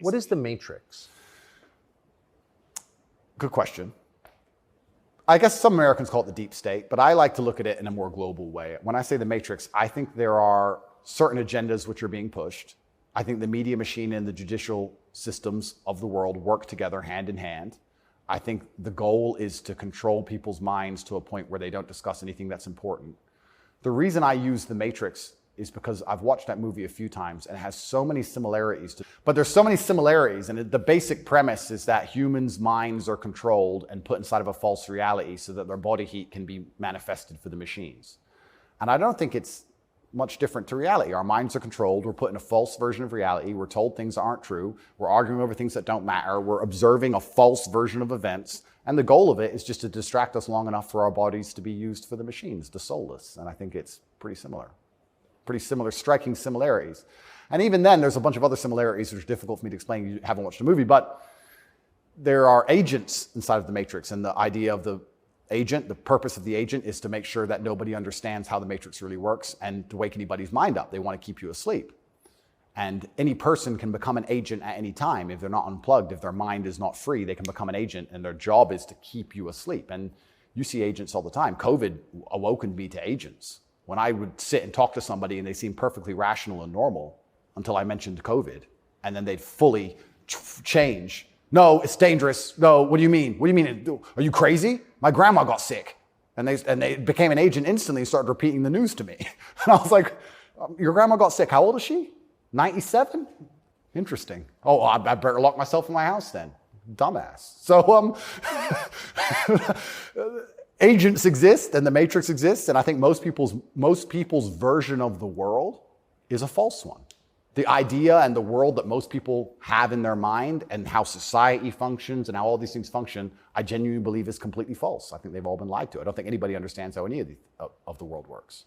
What is the Matrix? Good question. I guess some Americans call it the deep state, but I like to look at it in a more global way. When I say the Matrix, I think there are certain agendas which are being pushed. I think the media machine and the judicial systems of the world work together hand in hand. I think the goal is to control people's minds to a point where they don't discuss anything that's important. The reason I use the Matrix is because I've watched that movie a few times and it has so many similarities. But there's so many similarities, and the basic premise is that humans' minds are controlled and put inside of a false reality so that their body heat can be manifested for the machines. And I don't think it's much different to reality. Our minds are controlled. We're put in a false version of reality. We're told things that aren't true. We're arguing over things that don't matter. We're observing a false version of events. And the goal of it is just to distract us long enough for our bodies to be used for the machines, to soulless. And I think it's pretty similar, striking similarities. And even then, there's a bunch of other similarities which are difficult for me to explain. You haven't watched the movie, but there are agents inside of the Matrix, and the idea of the agent, the purpose of the agent is to make sure that nobody understands how the Matrix really works and to wake anybody's mind up. They want to keep you asleep. And any person can become an agent at any time. If they're not unplugged, if their mind is not free, they can become an agent, and their job is to keep you asleep. And you see agents all the time. COVID awoken me to agents. When I would sit and talk to somebody and they seemed perfectly rational and normal until I mentioned COVID, and then they'd fully change. No, it's dangerous. No, what do you mean? What do you mean? Are you crazy? My grandma got sick. And they became an agent instantly and started repeating the news to me. And I was like, your grandma got sick. How old is she? 97? Interesting. Oh, I better lock myself in my house then. Dumbass. So, agents exist and the Matrix exists, and I think most people's version of the world is a false one. The idea and the world that most people have in their mind and how society functions and how all these things function, I genuinely believe is completely false. I think they've all been lied to. I don't think anybody understands how any of the world works.